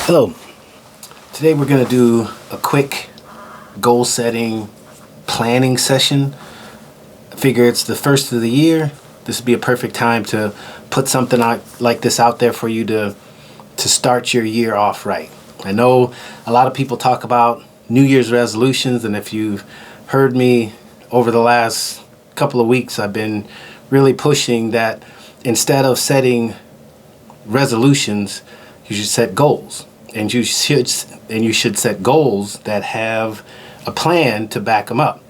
Hello. Today we're going to do a quick goal setting planning session. I figure it's the first of the year. This would be a perfect time to put something like this out there for you to start your year off right. I know a lot of people talk about New Year's resolutions, and if you've heard me over the last couple of weeks, I've been really pushing that instead of setting resolutions, you should set goals. And you should set goals that have a plan to back them up.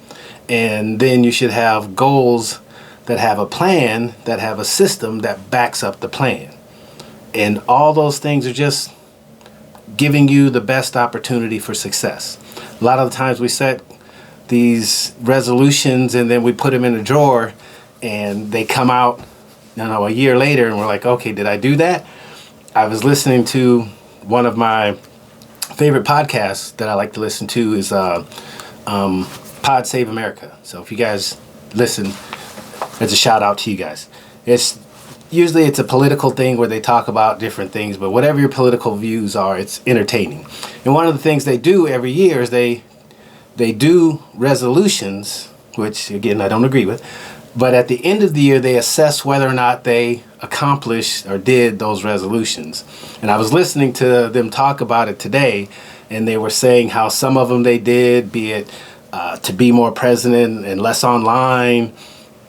And then you should have goals that have a plan, that have a system that backs up the plan. And all those things are just giving you the best opportunity for success. A lot of the times we set these resolutions and then we put them in a drawer and they come out, a year later, and we're like, okay, did I do that? I was listening to one of my favorite podcasts that I like to listen to is Pod Save America. So if you guys listen, it's a shout out to you guys. It's a political thing where they talk about different things, but whatever your political views are, it's entertaining. And one of the things they do every year is they do resolutions, which again I don't agree with, but at the end of the year they assess whether or not they accomplished or did those resolutions. And I was listening to them talk about it today, and they were saying how some of them they did, be it to be more present and less online,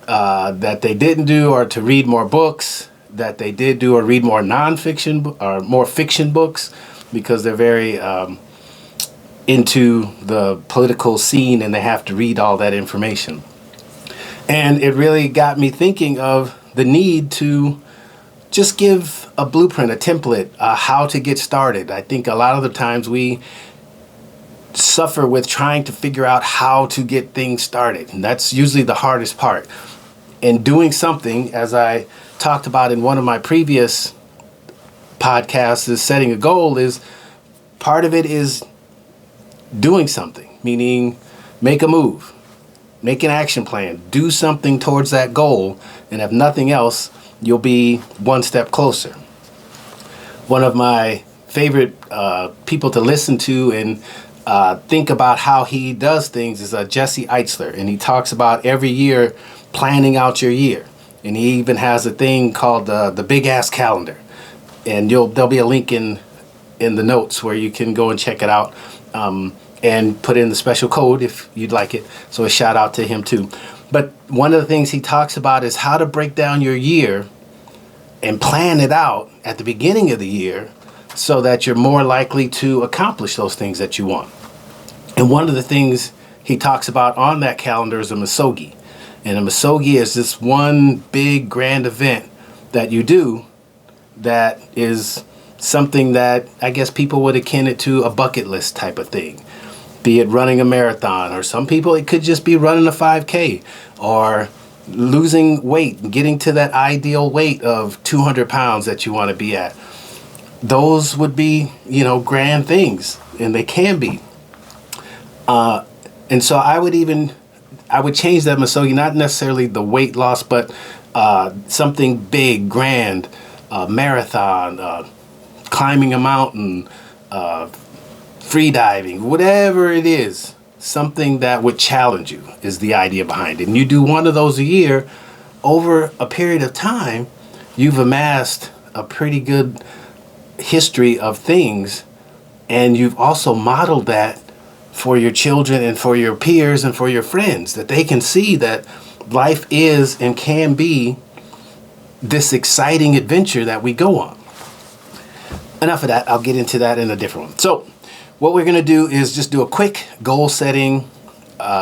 that they didn't do, or to read more books, that they did do or read more nonfiction or more fiction books, because they're very into the political scene and they have to read all that information. And it really got me thinking of the need to just give a blueprint, a template, how to get started. I think a lot of the times we suffer with trying to figure out how to get things started. And that's usually the hardest part. And doing something, as I talked about in one of my previous podcasts, is setting a goal, is part of it is doing something, meaning make a move. Make an action plan. Do something towards that goal, and if nothing else, you'll be one step closer. One of my favorite people to listen to and think about how he does things is Jesse Eitzler, and he talks about every year planning out your year. And he even has a thing called the Big Ass Calendar, and there'll be a link in the notes where you can go and check it out. And put in the special code if you'd like it. So a shout out to him too. But one of the things he talks about is how to break down your year and plan it out at the beginning of the year so that you're more likely to accomplish those things that you want. And one of the things he talks about on that calendar is a misogi. And a misogi is this one big grand event that you do that is something that I guess people would akin it to a bucket list type of thing. Be it running a marathon, or some people it could just be running a 5K, or losing weight and getting to that ideal weight of 200 pounds that you want to be at. Those would be, grand things, and they can be. And so I would change that misogi, not necessarily the weight loss, but something big, grand, marathon, climbing a mountain, free diving, whatever it is, something that would challenge you is the idea behind it. And you do one of those a year, over a period of time, you've amassed a pretty good history of things, and you've also modeled that for your children and for your peers and for your friends, that they can see that life is and can be this exciting adventure that we go on. Enough of that. I'll get into that in a different one. So what we're going to do is just do a quick goal setting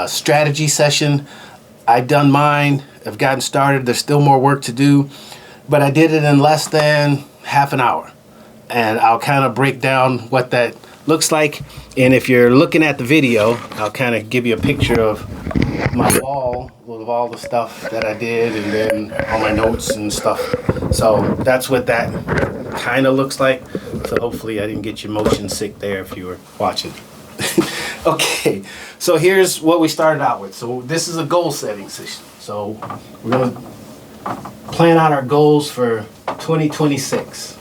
strategy session. I've done mine. I've gotten started. There's still more work to do, but I did it in less than half an hour. And I'll kind of break down what that looks like. And if you're looking at the video, I'll kind of give you a picture of my wall with all the stuff that I did, and then all my notes and stuff. So that's what that kind of looks like. So hopefully I didn't get you motion sick there if you were watching. Okay, so here's what we started out with. So this is a goal setting session. So we're going to plan out our goals for 2026.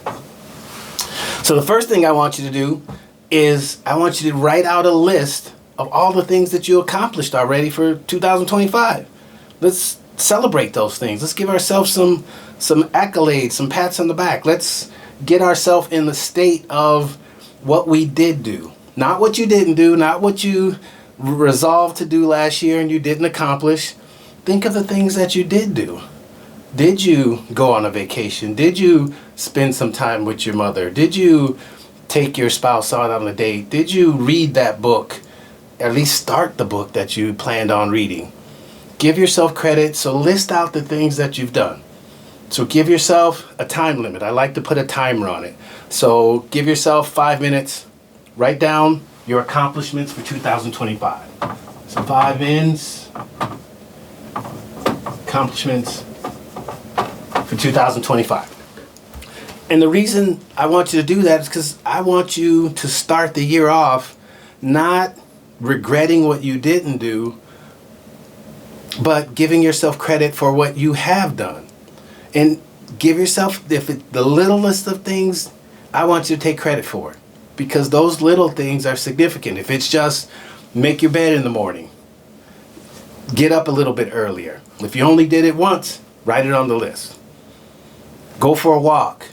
So the first thing I want you to do is I want you to write out a list of all the things that you accomplished already for 2025. Let's celebrate those things. Let's give ourselves some accolades, some pats on the back. Let's get ourselves in the state of what we did do. Not what you didn't do, not what you resolved to do last year and you didn't accomplish. Think of the things that you did do. Did you go on a vacation? Did you spend some time with your mother? Did you take your spouse out on a date? Did you read that book? At least start the book that you planned on reading. Give yourself credit. So list out the things that you've done. So give yourself a time limit. I like to put a timer on it. So give yourself 5 minutes. Write down your accomplishments for 2025. So 5 minutes. Accomplishments for 2025. And the reason I want you to do that is because I want you to start the year off not regretting what you didn't do, but giving yourself credit for what you have done. And give yourself, the littlest of things, I want you to take credit for it. Because those little things are significant. If it's just make your bed in the morning, get up a little bit earlier. If you only did it once, write it on the list. Go for a walk.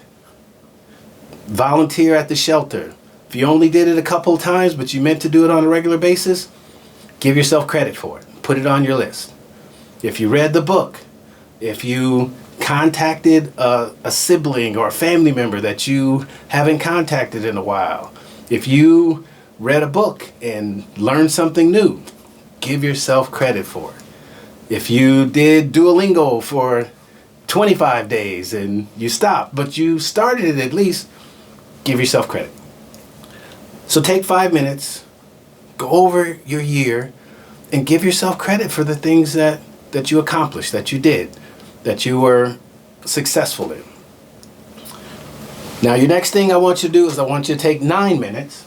Volunteer at the shelter. If you only did it a couple of times, but you meant to do it on a regular basis, give yourself credit for it. Put it on your list. If you read the book, if you contacted a sibling or a family member that you haven't contacted in a while, if you read a book and learned something new, give yourself credit for it. If you did Duolingo for 25 days and you stopped, but you started it at least, give yourself credit. So take 5 minutes, go over your year, and give yourself credit for the things that you accomplished, that you did, that you were successful in. Now, your next thing I want you to do is I want you to take 9 minutes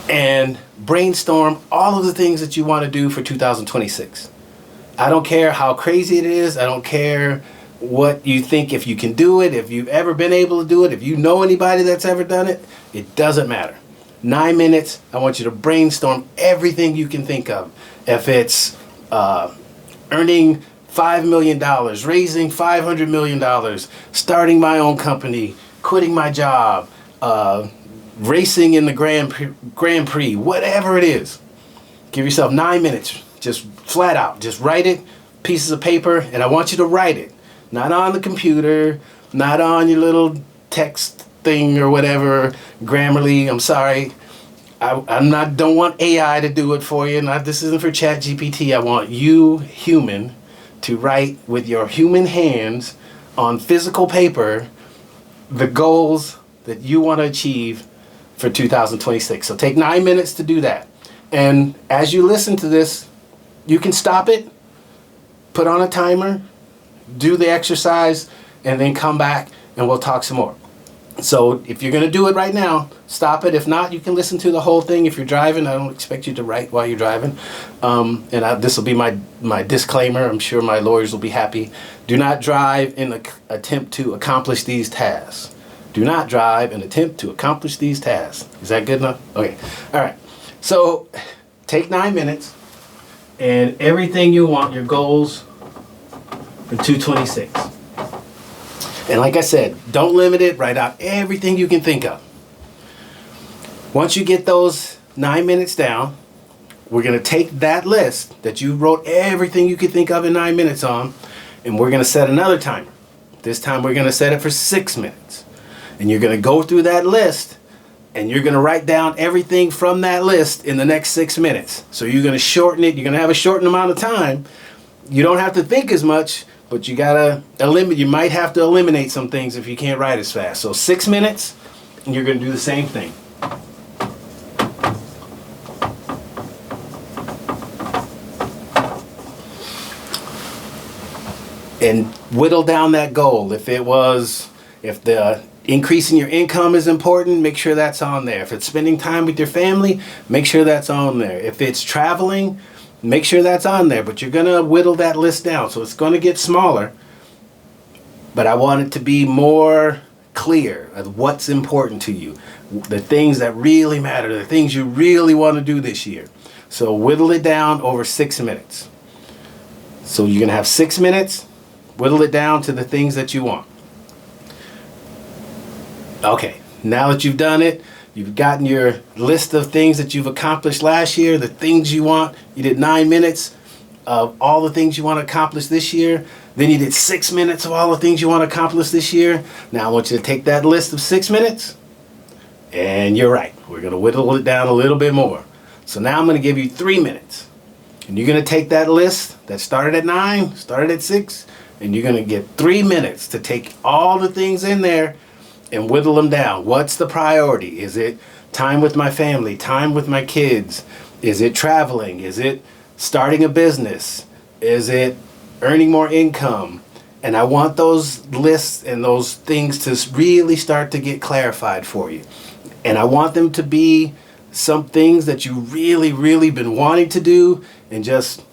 and brainstorm all of the things that you want to do for 2026. I don't care how crazy it is. I don't care what you think, if you can do it, if you've ever been able to do it, if you know anybody that's ever done it. It doesn't matter. 9 minutes, I want you to brainstorm everything you can think of. If it's earning $5 million, raising $500 million, starting my own company, quitting my job, racing in the Grand Prix, whatever it is. Give yourself 9 minutes, just flat out. Just write it, pieces of paper, and I want you to write it. Not on the computer, not on your little text thing or whatever, Grammarly. I'm sorry. Don't want AI to do it for you. This isn't for ChatGPT. I want you, human, to write with your human hands on physical paper the goals that you want to achieve for 2026. So take 9 minutes to do that. And as you listen to this, you can stop it, put on a timer, do the exercise, and then come back and we'll talk some more. So if you're going to do it right now, stop it. If not, you can listen to the whole thing. If you're driving, I don't expect you to write while you're driving. This will be my disclaimer. I'm sure my lawyers will be happy. Do not drive in an attempt to accomplish these tasks. Do not drive and attempt to accomplish these tasks. Is that good enough? Okay. All right. So take 9 minutes and everything you want, your goals for 226. And like I said, don't limit it. Write out everything you can think of. Once you get those 9 minutes down, we're going to take that list that you wrote everything you could think of in 9 minutes on, and we're going to set another timer. This time we're going to set it for 6 minutes. And you're going to go through that list, and you're going to write down everything from that list in the next 6 minutes. So you're going to shorten it. You're going to have a shortened amount of time. You don't have to think as much, but you gotta you might have to eliminate some things if you can't write as fast. So 6 minutes, and you're gonna do the same thing. And whittle down that goal. If the increasing your income is important, make sure that's on there. If it's spending time with your family, make sure that's on there. If it's traveling, make sure that's on there, but you're going to whittle that list down. So it's going to get smaller. but I want it to be more clear of what's important to you, the things that really matter, the things you really want to do this year. So whittle it down over 6 minutes. So you're going to have 6 minutes, whittle it down to the things that you want. Okay, now that you've done it, you've gotten your list of things that you've accomplished last year, the things you want. You did 9 minutes of all the things you want to accomplish this year. Then you did 6 minutes of all the things you want to accomplish this year. Now I want you to take that list of 6 minutes, and you're right, we're going to whittle it down a little bit more. So now I'm going to give you 3 minutes. And you're going to take that list that started at 9, started at 6, and you're going to get 3 minutes to take all the things in there and whittle them down. What's the priority? Is it time with my family, time with my kids? Is it traveling? Is it starting a business? Is it earning more income? And I want those lists and those things to really start to get clarified for you. And I want them to be some things that you really been wanting to do and just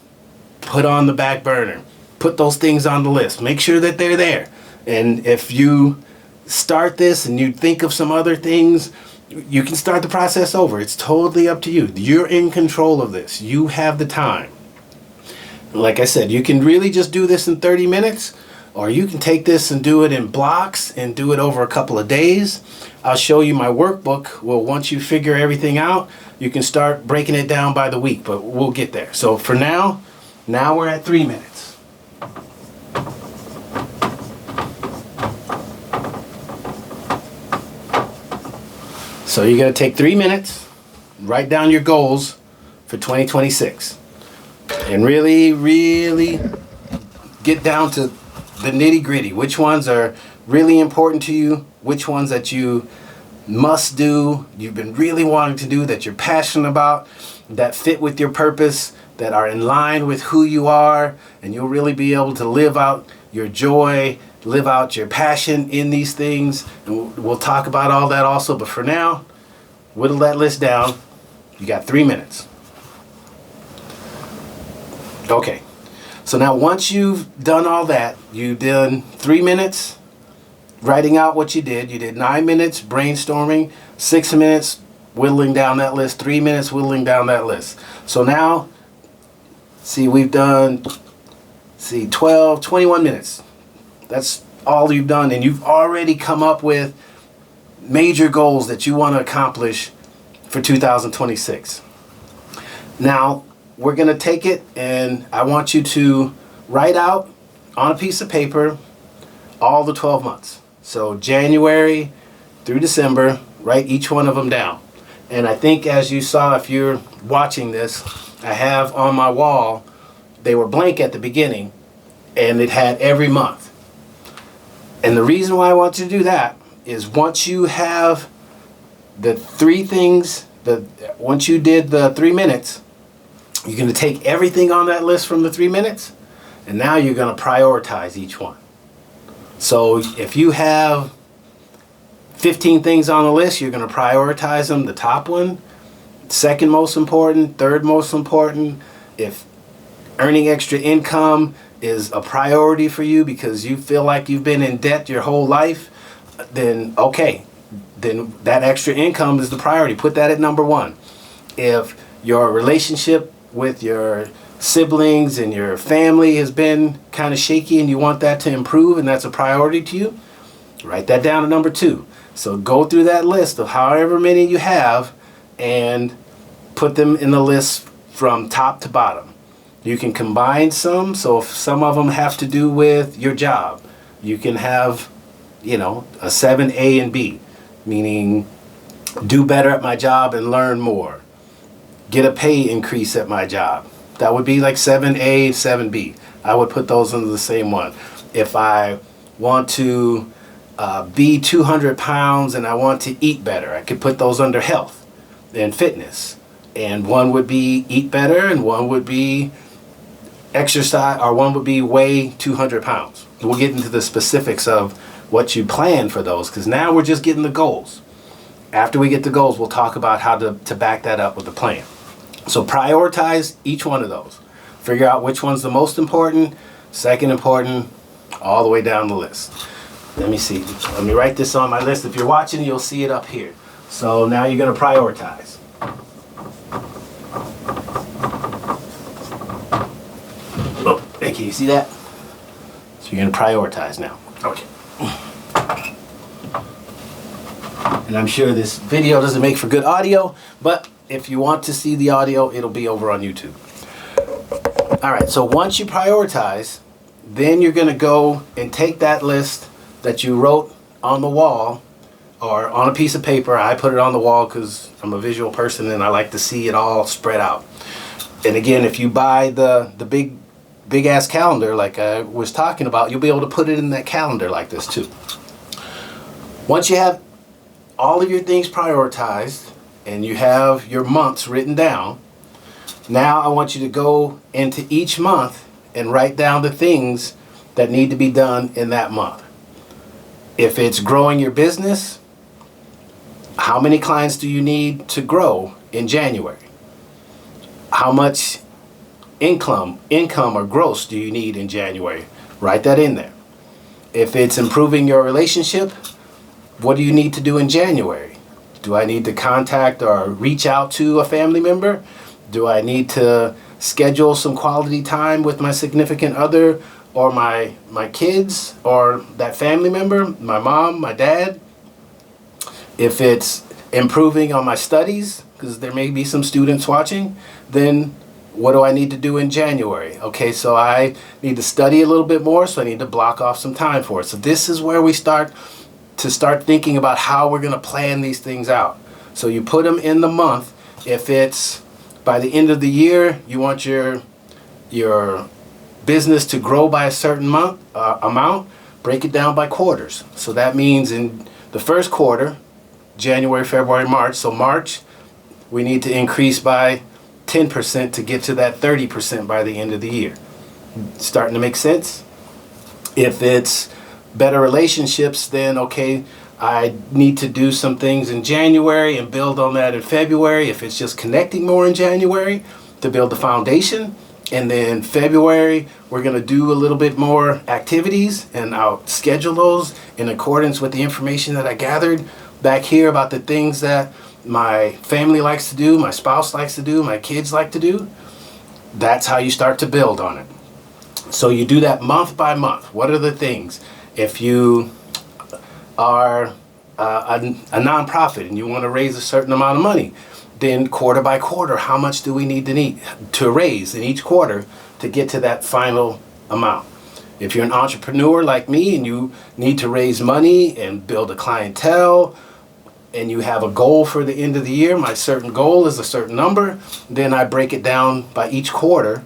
put on the back burner. Put those things on the list. Make sure that they're there. And if you start this and you think of some other things, you can start the process over. It's totally up to you. You're in control of this. You have the time. Like I said, you can really just do this in 30 minutes, or you can take this and do it in blocks and do it over a couple of days. I'll show you my workbook. Well, once you figure everything out, you can start breaking it down by the week, but we'll get there. So for now we're at 3 minutes. So you're going to take 3 minutes, write down your goals for 2026. And really get down to the nitty gritty. Which ones are really important to you? Which ones that you must do, you've been really wanting to do, that you're passionate about, that fit with your purpose, that are in line with who you are, and you'll really be able to live out your joy, live out your passion in these things. And we'll talk about all that also. But for now, whittle that list down. You got 3 minutes. Okay, so now once you've done all that, you've done 3 minutes writing out what you did. You did 9 minutes brainstorming, 6 minutes whittling down that list, 3 minutes whittling down that list. So now, see, we've done, 12, 21 minutes. That's all you've done, and you've already come up with major goals that you want to accomplish for 2026. Now, we're going to take it, and I want you to write out on a piece of paper all the 12 months. So January through December, write each one of them down. And I think, as you saw, if you're watching this, I have on my wall, they were blank at the beginning, and it had every month. And the reason why I want you to do that is once you have the 3 things, once you did the 3 minutes, you're going to take everything on that list from the 3 minutes, and now you're going to prioritize each one. So if you have 15 things on the list, you're going to prioritize them. The top one, second most important, third most important. If earning extra income is a priority for you because you feel like you've been in debt your whole life, then okay, then that extra income is the priority. Put that at number 1. If your relationship with your siblings and your family has been kind of shaky and you want that to improve and that's a priority to you, write that down at number 2. So go through that list of however many you have and put them in the list from top to bottom. You can combine some, so if some of them have to do with your job, you can have, a 7A and B, meaning do better at my job and learn more. Get a pay increase at my job. That would be like 7A, 7B. I would put those under the same one. If I want to be 200 pounds and I want to eat better, I could put those under health and fitness. And one would be eat better and one would be exercise, or one would be weigh 200 pounds. We'll get into the specifics of what you plan for those, because now we're just getting the goals. After we get the goals, we'll talk about how to back that up with a plan. So prioritize each one of those. Figure out which one's the most important, second important, all the way down the list. Let me see. Let me write this on my list. If you're watching, you'll see it up here. So now you're going to prioritize. Oh, hey, can you see that? So you're going to prioritize now. Okay. And I'm sure this video doesn't make for good audio, but if you want to see the audio, it'll be over on YouTube. All right, so once you prioritize, then you're going to go and take that list that you wrote on the wall or on a piece of paper. I put it on the wall because I'm a visual person and I like to see it all spread out. And again, if you buy the big ass calendar like I was talking about, you'll be able to put it in that calendar like this too. Once you have all of your things prioritized and you have your months written down, now I want you to go into each month and write down the things that need to be done in that month. If it's growing your business, how many clients do you need to grow in January? How much income or gross do you need in January? Write that in there. If it's improving your relationship, what do you need to do in January? Do I need to contact or reach out to a family member? Do I need to schedule some quality time with my significant other or my kids or that family member, my mom, my dad? If it's improving on my studies, because there may be some students watching, then what do I need to do in January? Okay, so I need to study a little bit more, so I need to block off some time for it. So this is where we start thinking about how we're going to plan these things out. So you put them in the month. If it's by the end of the year, you want your business to grow by a certain amount, break it down by quarters. So that means in the first quarter, January, February, March. So March, we need to increase by 10% to get to that 30% by the end of the year. Starting to make sense? If it's better relationships, then okay, I need to do some things in January and build on that in February. If it's just connecting more in January to build the foundation, and then February we're going to do a little bit more activities and I'll schedule those in accordance with the information that I gathered back here about the things that my family likes to do, my spouse likes to do, my kids like to do. That's how you start to build on it. So you do that month by month. What are the things? If you are a nonprofit and you want to raise a certain amount of money, then quarter by quarter, how much do we need to raise in each quarter to get to that final amount? If you're an entrepreneur like me and you need to raise money and build a clientele and you have a goal for the end of the year, my certain goal is a certain number, then I break it down by each quarter.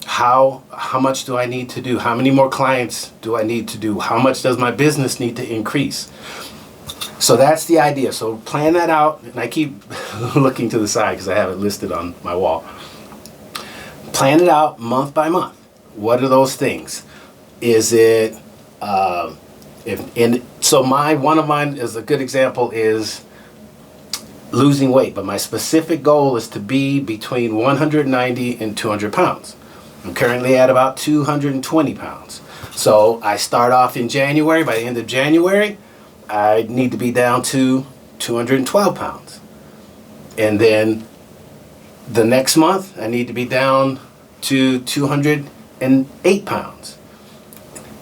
How much do I need to do? How many more clients do I need to do? How much does my business need to increase? So that's the idea. So plan that out. And I keep looking to the side because I have it listed on my wall. Plan it out month by month. What are those things? Is it one of mine is a good example is losing weight, but my specific goal is to be between 190 and 200 pounds. I'm currently at about 220 pounds. So I start off in January. By the end of January, I need to be down to 212 pounds. And then the next month, I need to be down to 208 pounds.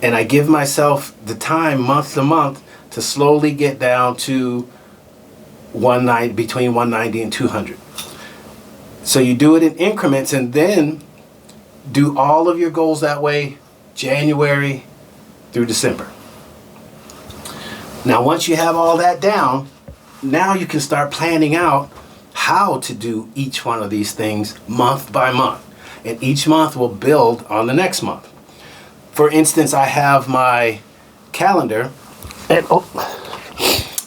And I give myself the time month to month to slowly get down to between 190 and 200. So you do it in increments and then do all of your goals that way, January through December. Now, once you have all that down, now you can start planning out how to do each one of these things month by month. And each month will build on the next month. For instance, I have my calendar. And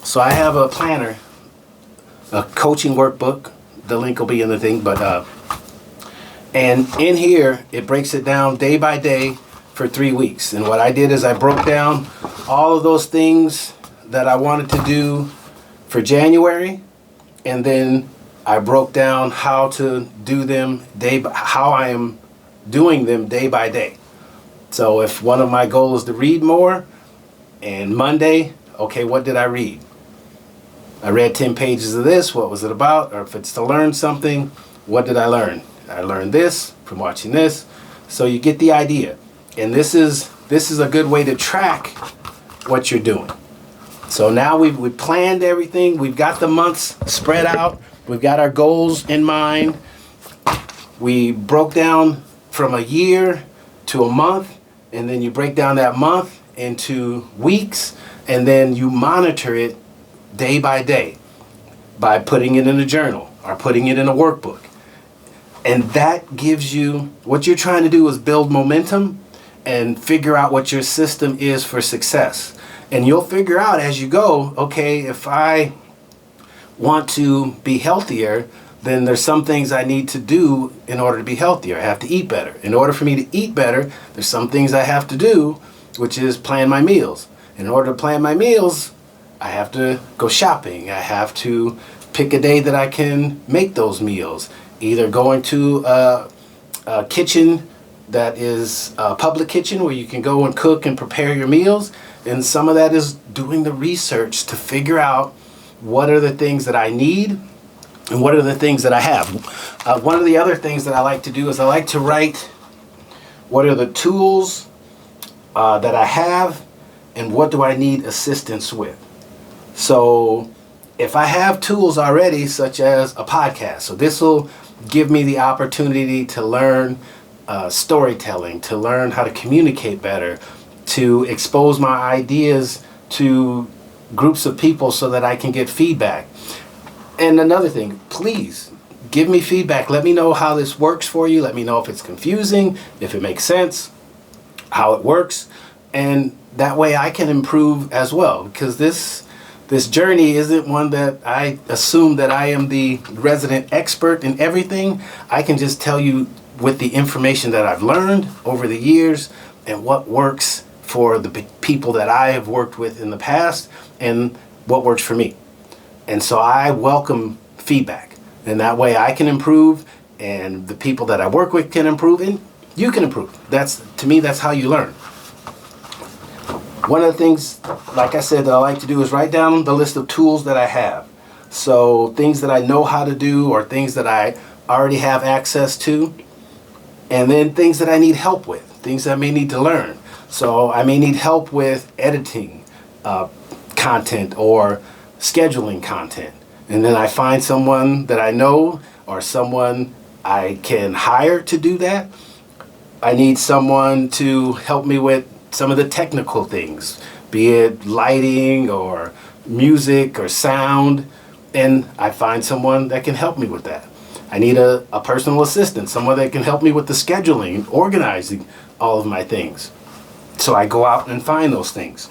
so I have a planner, a coaching workbook. The link will be in the thing, and in here, it breaks it down day by day for 3 weeks. And what I did is I broke down all of those things that I wanted to do for January. And then I broke down how to do them how I am doing them day by day. So if one of my goals is to read more, and Monday, okay, what did I read? I read 10 pages of this, what was it about? Or if it's to learn something, what did I learn? I learned this from watching this. So you get the idea. And this is a good way to track what you're doing. So now we've planned everything. We've got the months spread out. We've got our goals in mind. We broke down from a year to a month, and then you break down that month into weeks, and then you monitor it day by day by putting it in a journal or putting it in a workbook. And that gives you, what you're trying to do is build momentum and figure out what your system is for success. And you'll figure out as you go, okay, if I want to be healthier, then there's some things I need to do in order to be healthier. I have to eat better. In order for me to eat better, there's some things I have to do, which is plan my meals. In order to plan my meals, I have to go shopping. I have to pick a day that I can make those meals. Either going to a kitchen that is a public kitchen where you can go and cook and prepare your meals. And some of that is doing the research to figure out what are the things that I need and what are the things that I have. One of the other things that I like to do is I like to write what are the tools that I have and what do I need assistance with. So if I have tools already, such as a podcast, so this will give me the opportunity to learn storytelling, to learn how to communicate better, to expose my ideas to groups of people so that I can get feedback. And another thing, please give me feedback. Let me know how this works for you. Let me know if it's confusing, if it makes sense, how it works. And that way I can improve as well, because this journey isn't one that I assume that I am the resident expert in everything. I can just tell you with the information that I've learned over the years and what works for the people that I have worked with in the past and what works for me. And so I welcome feedback, and that way I can improve and the people that I work with can improve and you can improve. To me, that's how you learn. One of the things, like I said, that I like to do is write down the list of tools that I have. So things that I know how to do or things that I already have access to, and then things that I need help with, things that I may need to learn. So I may need help with editing content or scheduling content. And then I find someone that I know or someone I can hire to do that. I need someone to help me with some of the technical things, be it lighting or music or sound, and I find someone that can help me with that. I need a personal assistant, someone that can help me with the scheduling, organizing all of my things. So I go out and find those things.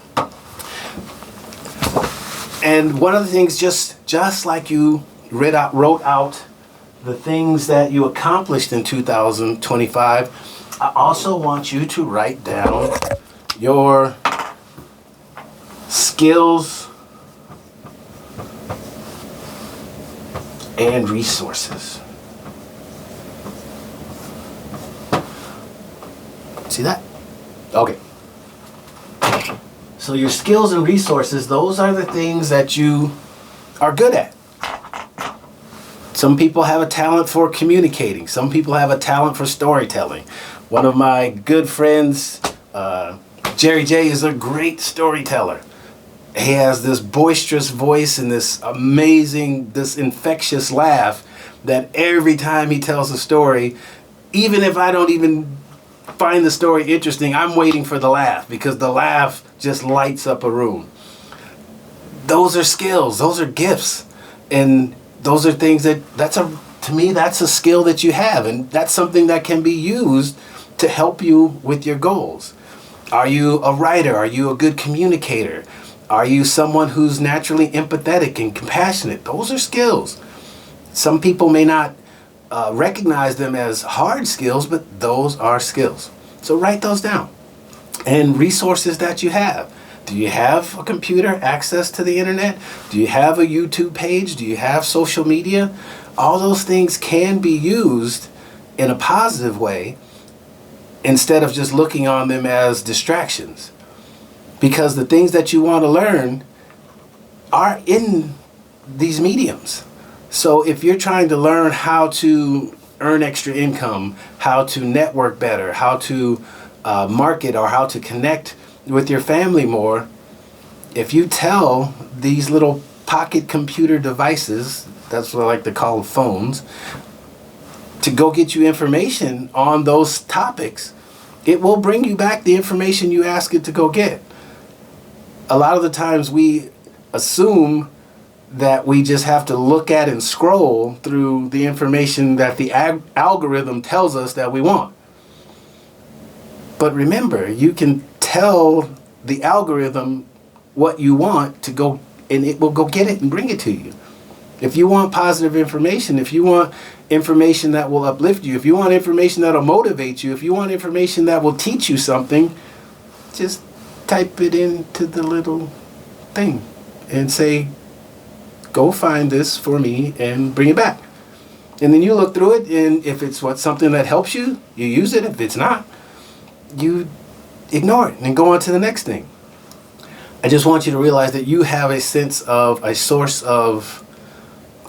And one of the things, just like you wrote out the things that you accomplished in 2025, I also want you to write down your skills and resources. See that? Okay. So your skills and resources, those are the things that you are good at. Some people have a talent for communicating. Some people have a talent for storytelling. One of my good friends, Jerry J, is a great storyteller. He has this boisterous voice and this amazing, this infectious laugh that every time he tells a story, even if I don't even find the story interesting, I'm waiting for the laugh because the laugh just lights up a room. Those are skills, those are gifts, and those are things to me, that's a skill that you have, and that's something that can be used to help you with your goals. Are you a writer? Are you a good communicator? Are you someone who's naturally empathetic and compassionate? Those are skills. Some people may not recognize them as hard skills, but those are skills. So write those down. And resources that you have. Do you have a computer, access to the internet? Do you have a YouTube page? Do you have social media? All those things can be used in a positive way instead of just looking on them as distractions. Because the things that you want to learn are in these mediums. So if you're trying to learn how to earn extra income, how to network better, how to market, or how to connect with your family more, if you tell these little pocket computer devices, that's what I like to call them, phones, to go get you information on those topics, it will bring you back the information you ask it to go get. A lot of the times we assume that we just have to look at and scroll through the information that the algorithm tells us that we want. But remember, you can tell the algorithm what you want to go, and it will go get it and bring it to you. If you want positive information, if you want information that will uplift you, if you want information that will motivate you, if you want information that will teach you something, just type it into the little thing and say, go find this for me and bring it back. And then you look through it, and if it's something that helps you, you use it. If it's not, you ignore it and go on to the next thing. I just want you to realize that you have a sense of a source of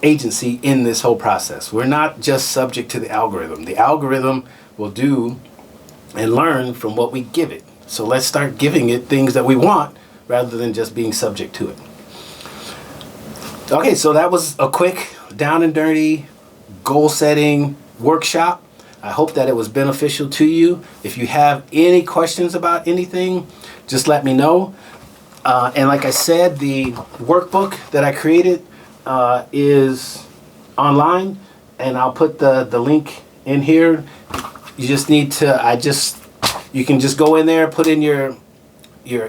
agency in this whole process. We're not just subject to the algorithm. The algorithm will do and learn from what we give it. So let's start giving it things that we want rather than just being subject to it. Okay, so that was a quick down and dirty goal setting workshop. I hope that it was beneficial to you. If you have any questions about anything, just let me know. And like I said, the workbook that I created is online, and I'll put the link in here. You just need to, you can just go in there, put in your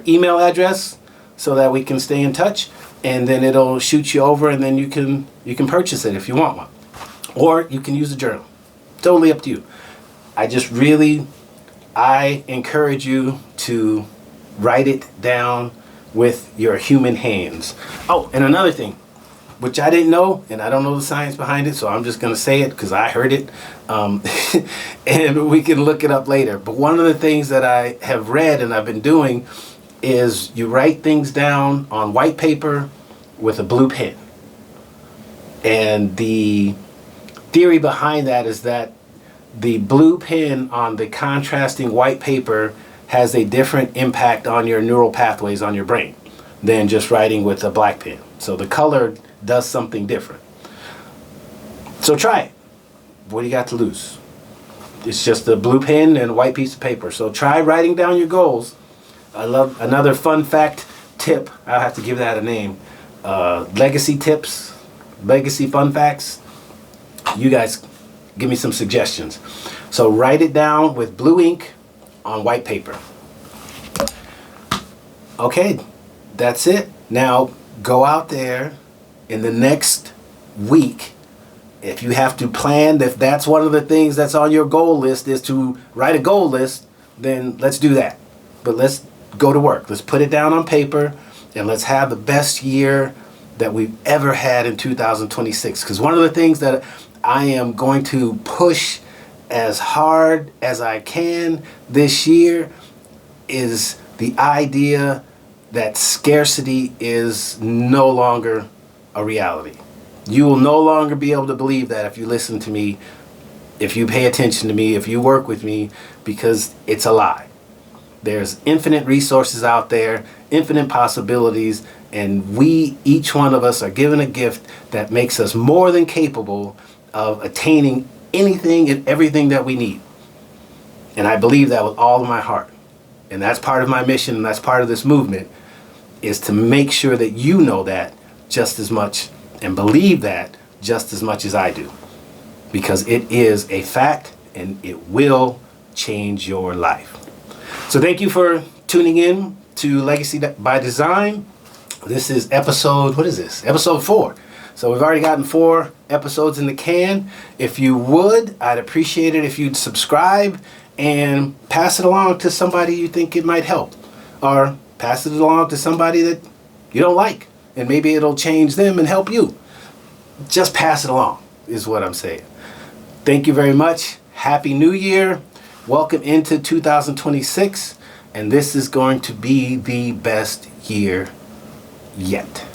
email address so that we can stay in touch, and then it'll shoot you over, and then you can purchase it if you want one. Or you can use a journal. Totally up to you. I encourage you to write it down with your human hands. Oh, and another thing, which I didn't know, and I don't know the science behind it, so I'm just going to say it because I heard it, and we can look it up later. But one of the things that I have read and I've been doing is you write things down on white paper with a blue pen. And the theory behind that is that the blue pen on the contrasting white paper has a different impact on your neural pathways on your brain than just writing with a black pen. So the color does something different. So try it. What do you got to lose? It's just a blue pen and a white piece of paper. So try writing down your goals. I love another fun fact tip. I'll have to give that a name. Legacy tips, legacy fun facts. You guys give me some suggestions. So write it down with blue ink on white paper. Okay, that's it. Now go out there in the next week. If you have to plan, if that's one of the things that's on your goal list is to write a goal list, then let's do that. But let's go to work. Let's put it down on paper, and let's have the best year that we've ever had in 2026. Because one of the things that I am going to push as hard as I can this year is the idea that scarcity is no longer a reality. You will no longer be able to believe that if you listen to me, if you pay attention to me, if you work with me, because it's a lie. There's infinite resources out there, infinite possibilities, and each one of us are given a gift that makes us more than capable of attaining anything and everything that we need. And I believe that with all of my heart. And that's part of my mission, and that's part of this movement, is to make sure that you know that just as much and believe that just as much as I do. Because it is a fact, and it will change your life. So thank you for tuning in to Legacy by Design. This is episode 4. So we've already gotten 4 episodes in the can. If you would, I'd appreciate it if you'd subscribe and pass it along to somebody you think it might help. Or pass it along to somebody that you don't like, and maybe it'll change them and help you. Just pass it along is what I'm saying. Thank you very much. Happy New Year. Welcome into 2026, and this is going to be the best year yet.